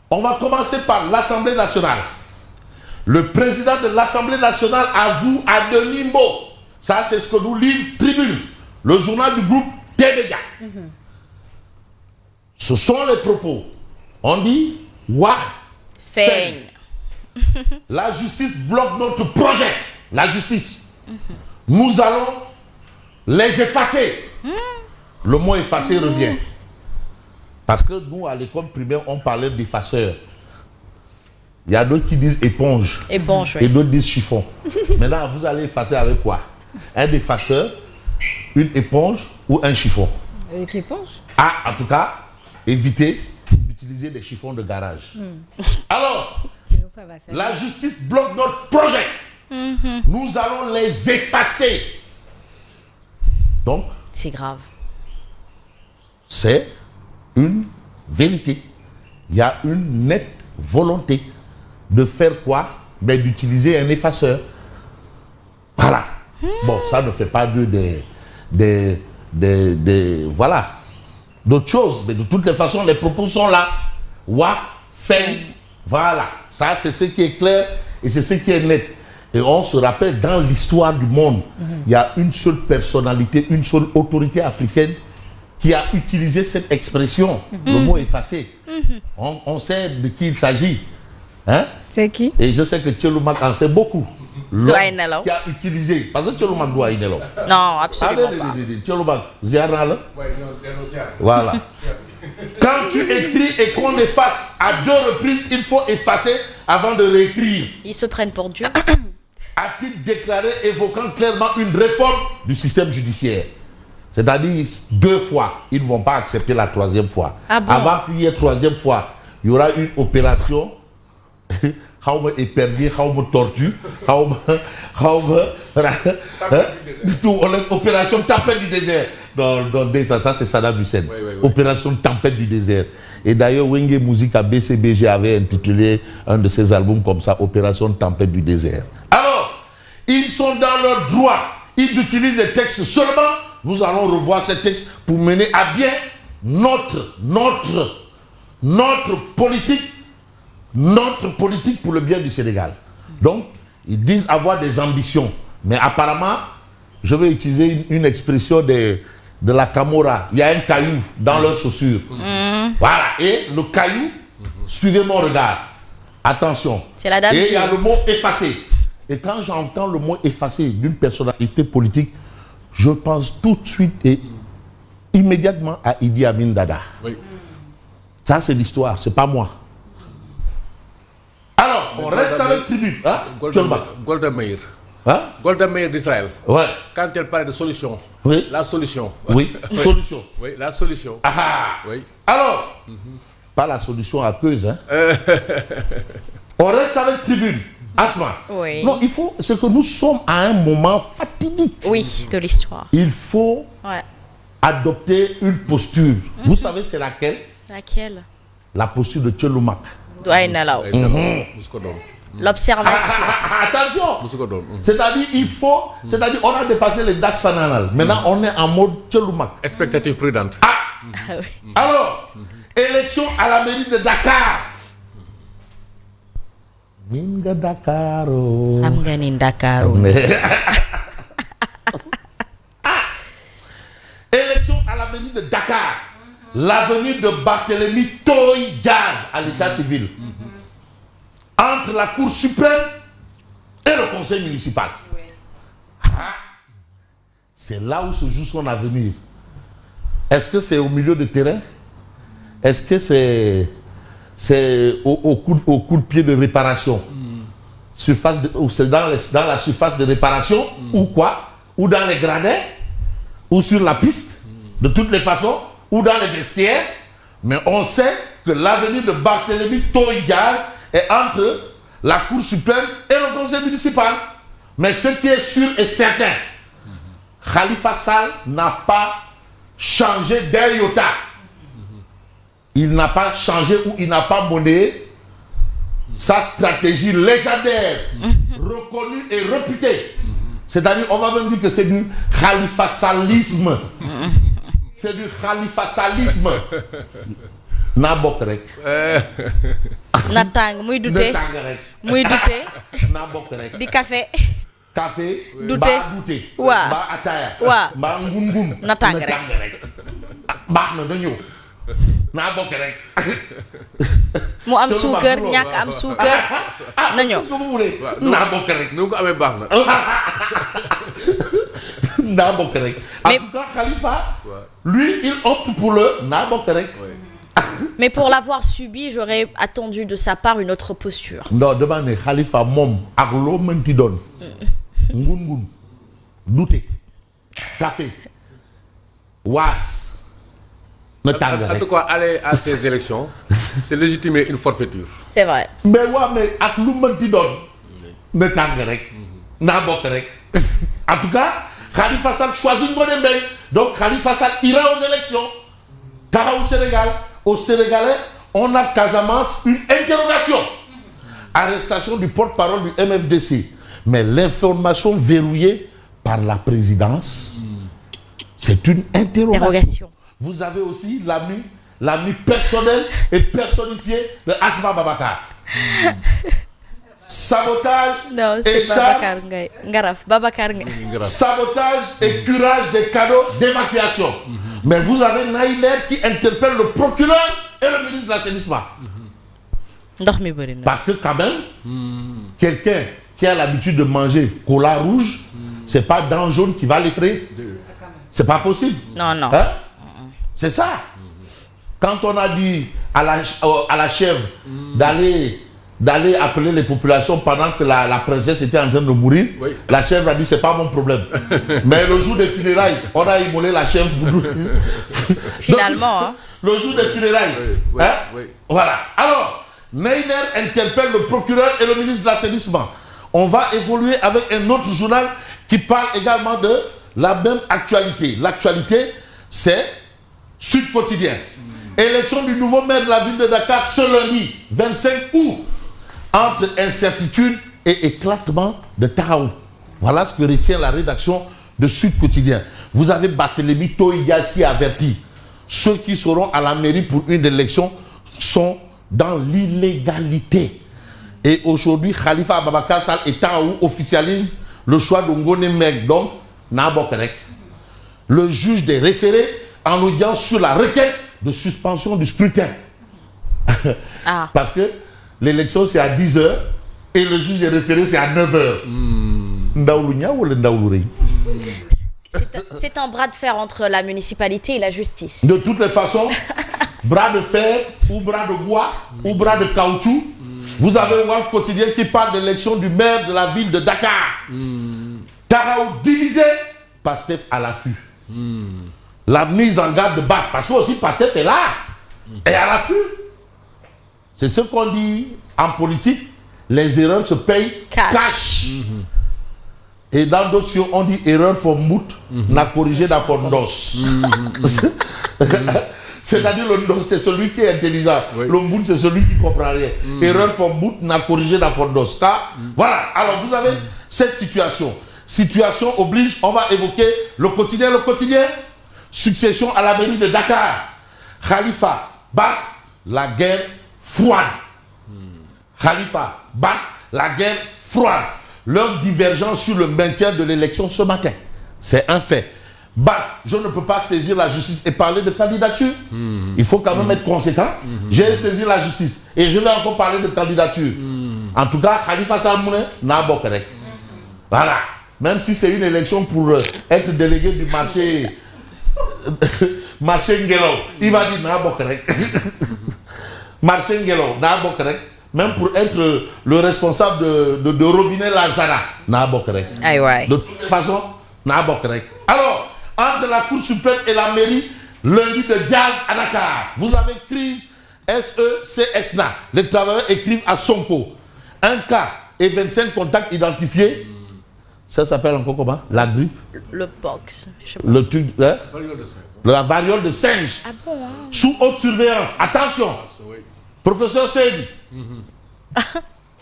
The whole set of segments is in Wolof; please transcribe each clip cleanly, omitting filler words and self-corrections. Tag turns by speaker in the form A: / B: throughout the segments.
A: On va commencer par l'Assemblée nationale. Le président de l'Assemblée nationale avoue à Denis Mbo. Ça, c'est ce que nous lit Tribune, le journal du groupe Téléga. Ce sont les propos. On dit Wah Feigne. La justice bloque notre projet. La justice. Nous allons les effacer. Le mot effacer revient. Parce que nous, à l'école primaire, on parlait d'effaceur. Il y a d'autres qui disent éponge.
B: Éponge, oui.
A: Et d'autres disent chiffon. Maintenant, vous allez effacer avec quoi? Un effaceur, une éponge ou un chiffon?
B: Avec éponge.
A: Ah, en tout cas, évitez d'utiliser des chiffons de garage. Alors, la justice bloque notre projet. Nous allons les effacer. Donc,
B: c'est grave.
A: C'est une vérité. Il y a une nette volonté de faire quoi? Mais d'utiliser un effaceur. Voilà. Bon, ça ne fait pas voilà, d'autres choses. Mais de toutes les façons, les propos sont là. Wah, Feigne. Voilà. Ça, c'est ce qui est clair et c'est ce qui est net. Et on se rappelle, dans l'histoire du monde, il y a une seule personnalité, une seule autorité africaine qui a utilisé cette expression, le mot effacé. On sait de qui il s'agit. Hein?
B: C'est qui?
A: Et je sais que Tcheloumak en sait beaucoup.
B: Doit Inelo.
A: Qui a utilisé. Parce que Tcheloumak doit Inelo.
B: Non, absolument pas.
A: Tcheloumak, Ziarnal. Voilà. Quand tu écris et qu'on efface à 2 reprises, il faut effacer avant de réécrire.
B: Ils se prennent pour Dieu.
A: A-t-il déclaré, évoquant clairement une réforme du système judiciaire? C'est-à-dire 2 fois, ils ne vont pas accepter la 3e fois.
B: Ah bon?
A: Avant qu'il y ait 3e fois, il y aura une opération. Xawma épervier, xawma tortue, xawma opération tempête du désert. Non, ça c'est Saddam Hussein. Oui. Opération tempête du désert. Et d'ailleurs, Wenge Musique à BCBG avait intitulé un de ses albums comme ça, Opération tempête du désert. Alors, ils sont dans leur droit. Ils utilisent les textes seulement. Nous allons revoir ces textes pour mener à bien notre politique pour le bien du Sénégal. Donc, ils disent avoir des ambitions. Mais apparemment, je vais utiliser une expression de la Camorra. Il y a un caillou dans leurs chaussures. Voilà. Et le caillou, suivez mon regard. Attention.
B: C'est la dame.
A: Et il y a le mot effacé. Et quand j'entends le mot effacé d'une personnalité politique, je pense tout de suite et immédiatement à Idi Amin Dada. Oui. Ça, c'est l'histoire, c'est pas moi. Alors, on reste avec Tribune. Hein?
C: Golda Meir.
A: Hein?
C: Golda Meir d'Israël.
A: Ouais.
C: Quand elle parle de solution.
A: Oui.
C: La solution.
A: Oui, solution.
C: Oui, la solution.
A: Ah.
C: Oui.
A: Alors, pas la solution aqueuse. Hein? On reste avec Tribune. Asma.
B: Oui.
A: Non, il faut. C'est que nous sommes à un moment fatidique.
B: Oui, de l'histoire.
A: Il faut adopter une posture. Vous savez, c'est laquelle?
B: Laquelle?
A: La posture de Tcheloumak.
B: L'observation.
A: Attention. C'est-à-dire, il faut. C'est-à-dire, on a dépassé les Das Fananal. Maintenant, on est en mode Tcheloumak.
C: Expectative prudente.
B: Oui.
A: Alors, élection à la mairie de Dakar. Minga Dakaro.
B: Amganin Dakaro.
A: Élection à la mairie de Dakar. L'avenir de Barthélemy Toye Diaz à l'état civil. Entre la Cour suprême et le conseil municipal. Oui. C'est là où se joue son avenir. Est-ce que c'est au milieu de terrain? Est-ce que c'est au coup de pied de réparation? Ou c'est dans la surface de réparation? Ou quoi? Ou dans les gradins? Ou sur la piste? De toutes les façons? Ou dans les vestiaires? Mais on sait que l'avenir de Barthélemy Toye Diaz est entre la Cour suprême et le conseil municipal. Mais ce qui est sûr et certain, Khalifa Sall n'a pas changé d'un iota. Il n'a pas changé ou il n'a pas monnayé sa stratégie légendaire, reconnue et réputée. C'est-à-dire, on va même dire que c'est du Khalifa Sallisme. C'est du Khalifa Sallisme. naa bokk rek.
B: na tàng muy
A: na
B: dute
A: tàng rek.
B: muy dute
A: naa bokk rek.
B: di café
A: café.
B: Dute.
A: mbaa dute.
B: Waa.
A: mbaa ataaya.
B: Waa.
A: mbaa ngun-ngun.
B: Na tàng rek.
A: Ah, baax na na ñëw. naa bokk rek.
B: mu am
A: Seulement
B: suukar
A: pour
B: ñàkk am suukar na ñëw.
A: qu'est-ce que vous voulez. naa bokk rek.
C: nu ko amee baax na.
A: naa bokk rek. En
B: Mais-
A: tout cas, Khalifa, lui, il opte pour le naa bokk rek.
B: Mais pour l'avoir subi, j'aurais attendu de sa part une autre posture.
A: non dama ne Khalifa moom ak loo mënti doon. ngun-ngun. dute. café. waas. na tàng
C: En tout
A: rek.
C: cas, aller à ces élections, c'est légitimer une forfaiture.
B: C'est vrai.
A: mais waa mais ak lu mënti doon. na tàng rek. naa bokk rek. en tout cas Khalifa Sall choisit Ngoné Mbengue. donc Khalifa Sall ira aux élections. taxawu Sénégal. Aux Sénégalais, on a Casamance une interrogation. Arrestation du porte-parole du MFDC. Mais l'information verrouillée par la présidence, c'est une interrogation.
B: Interrogation.
A: Vous avez aussi l'ami personnel et personnifié de Asma Babacar. Sabotage
B: Non,
A: et
B: c'est Babacar Ngaye. Ngaraf, Babacar Ngaye.
A: sabotage et curage des cadeaux d'évacuation. Mais vous avez Naïler qui interpelle le procureur et le ministre de l'Assainissement.
B: Ndox mi bëri na.
A: Parce que quand même, quelqu'un qui a l'habitude de manger cola rouge, c'est pas dents jaunes qui va l'effrayer. C'est pas possible.
B: Non, non.
A: Hein? C'est ça. Quand on a dit à la chèvre d'aller appeler les populations pendant que la princesse était en train de mourir,
C: Oui.
A: la chèvre a dit c'est pas mon problème. Mais le jour des funérailles, on a immolé la chèvre.
B: Finalement, hein.
A: Le jour des funérailles.
C: Oui,
A: Hein?
C: oui.
A: Voilà. Alors, Neyner interpelle le procureur et le ministre de l'Assainissement. On va évoluer avec un autre journal qui parle également de la même actualité. L'actualité, c'est Sud Quotidien. Élection du nouveau maire de la ville de Dakar ce lundi, 25 août. Entre incertitude et éclatement de Tahaou. Voilà ce que retient la rédaction de Sud Quotidien. Vous avez Barthélémy Toïgas qui avertit. Ceux qui seront à la mairie pour une élection sont dans l'illégalité. Et aujourd'hui, Khalifa Ababakar Sall et Tahaou officialisent le choix de Ngoné Mbengue, donc Nabokrek. Le juge des référés en audience sur la requête de suspension du scrutin.
B: Ah.
A: Parce que l'élection c'est à 10h et le juge des référés c'est à 9h. Ndaoulou ou le Ndaoulou?
B: C'est un bras de fer entre la municipalité et la justice.
A: De toutes les façons, bras de fer ou bras de bois ou bras de caoutchouc. Vous avez Walf Quotidien qui parle de l'élection du maire de la ville de Dakar. Tahaou divisé, Pastef à l'affût. La mise en garde de Barth, parce que aussi Pastef est là et à l'affût. C'est ce qu'on dit en politique, les erreurs se payent cash. Et dans d'autres choses, on dit erreur for mout, n'a corrigé dans for ndos. C'est-à-dire le ndos, c'est celui qui est intelligent.
C: Oui.
A: Le mout, c'est celui qui ne comprend rien. Erreur for mout, n'a corrigé dans for ndos. Voilà. Alors vous avez cette situation. Situation oblige, on va évoquer le quotidien. Le quotidien, succession à la mairie de Dakar. Khalifa, Barth, la guerre froide. Khalifa, Barth, la guerre froide. Leur divergence sur le maintien de l'élection ce matin. C'est un fait. Barth, je ne peux pas saisir la justice et parler de candidature. Il faut quand même être conséquent. J'ai saisi la justice et je vais encore parler de candidature. En tout cas, Khalifa Sall n'a pas correct. Voilà. Même si c'est une élection pour être délégué du marché Ngelo, il va dire n'a pas correct. Marché Ngelo, n'a pas correct. Même pour être le responsable de Robinet Lazara, n'a pas correct.
B: Aïe, ouais.
A: De toute façon, n'a pas correct. Alors, entre la Cour suprême et la mairie, lundi de jazz à Dakar. Vous avez crise SECSNA. Les travailleurs écrivent à Sonko. Un cas et 25 contacts identifiés. Ça s'appelle encore comment? La grippe.
B: Le box. Je sais pas.
A: Le truc, hein?
C: Variole de singe.
A: La variole de singe.
B: Ah bon, hein?
A: Sous haute surveillance. Attention.
C: Oui.
A: Professeur Seydi.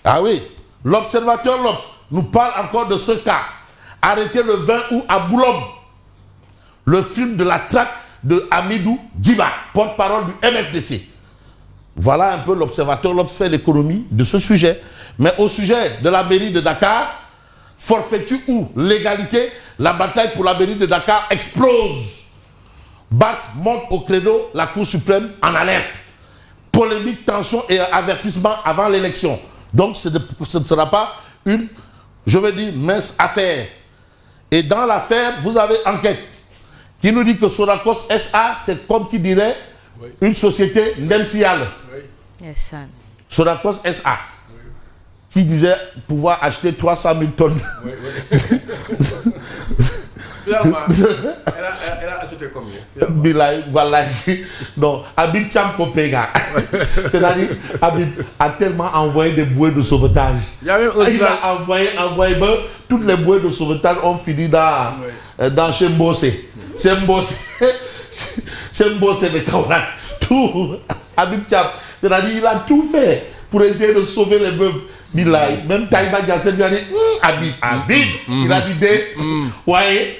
A: Ah oui. L'observateur Lobs nous parle encore de ce cas. Arrêté le 20 août à Boulogne. Le film de la traque de Hamidou Djiba, porte-parole du MFDC. Voilà un peu l'observateur L'Obs fait l'économie de ce sujet. Mais au sujet de la mairie de Dakar, forfaiture ou légalité, la bataille pour la mairie de Dakar explose. Barth monte au credo, la Cour suprême en alerte. Polémique, tension et avertissement avant l'élection. Donc ce ne sera pas une, je veux dire, mince affaire. Et dans l'affaire, vous avez enquête qui nous dit que Sonacos SA, c'est comme qui dirait une société Ndemsial.
B: Yes,
A: Sonacos SA, qui disait pouvoir acheter 300 000 tonnes.
C: Finalement, elle a acheté combien?
A: Bilay, voilà. Non, Habib Cham Kopega. C'est-à-dire, Habib a tellement envoyé des bouées de sauvetage. Il a envoyé toutes les bouées de sauvetage ont fini dans chez Mbossé. Chez Mbossé de Kaourak. Tout. Habib Cham. C'est-à-dire, il a tout fait pour essayer de sauver les meubles. Bilay. Même Taïba Gassel lui a dit Habib. Il a dit ouais.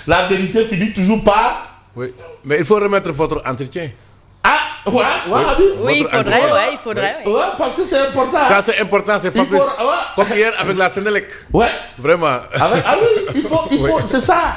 A: La vérité finit toujours par.
C: Oui, mais il faut remettre votre entretien.
A: Ah, ouais,
B: oui, il faudrait.
A: Ouais, parce que c'est important.
C: Ça, c'est important, c'est pas plus. Comme hier avec la Sénélec.
A: Ouais.
C: Vraiment.
A: Ah oui, il faut, c'est ça.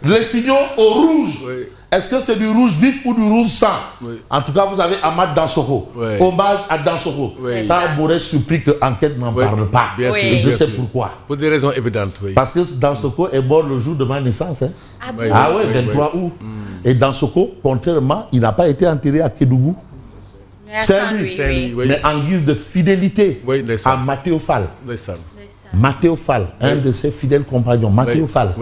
A: Les signaux au rouge. Oui. Est-ce que c'est du rouge vif ou du rouge sang? Oui. En tout cas, vous avez Ahmad Dansokho. Oui. Hommage à Dansokho. Oui. Ça m'aurait surpris que l'enquête n'en parle pas.
C: Bien sûr,
A: et je sais pourquoi.
C: Pour des raisons évidentes, oui.
A: Parce que Dansokho est mort le jour de ma naissance. Hein. Ah oui, 23 août. Et Dansokho, contrairement, il n'a pas été enterré à Kédougou. Saint-Louis. Oui. Mais en guise de fidélité à Mathéo Fall. Mathéo Fall, un de ses fidèles compagnons, Mathéo Fall.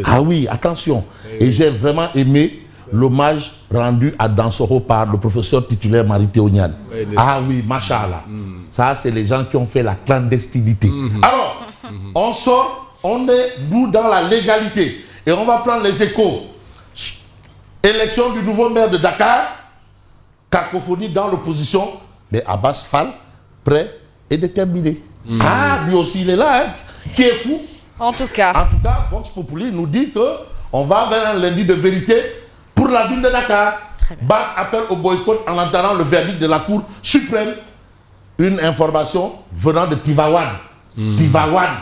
A: Ah oui, attention. Et j'ai vraiment aimé l'hommage rendu à Dansokho par le professeur titulaire Marie-Théo Niane. Ah oui, machallah. Ça, c'est les gens qui ont fait la clandestinité. Alors, on sort, on est nous dans la légalité. Et on va prendre les échos. Élection du nouveau maire de Dakar, cacophonie dans l'opposition, mais Abbas Fall, prêt et déterminé. Ah, lui aussi, il est là, hein, qui est fou.
B: En tout cas,
A: Vox Populi nous dit qu'on va vers un lundi de vérité pour la ville de Dakar. Barth appelle au boycott en entendant le verdict de la Cour suprême. Une information venant de Tivaouane. Tivaouane.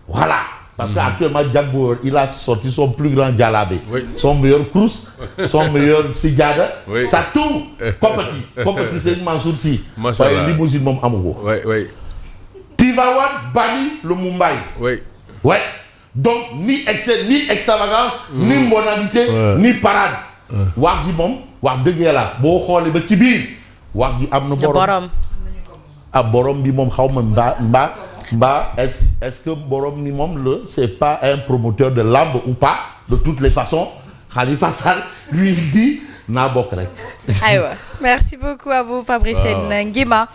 A: Voilà. Parce qu'actuellement, Jack Bauer, il a sorti son plus grand djalabé. Son meilleur crous, son meilleur sigada. Ça tout. Compati, c'est une Mansour si. Limousine mom amoureux. Tivaouane bannit le Mumbai. Ouais. Donc, ni excès, ni extravagance, ni modalité, ni parade. Wak di mom, wak deug yalla, bo xolé ba ci biir, wak di am na borom. Ah borom bi mom xawma mba est-ce que borom ni mom le c'est pas un promoteur de lambe ou pas? De toutes les façons, Khalifa Sall lui dit na bok rek.
B: Merci beaucoup à vous Fabrice Nguema.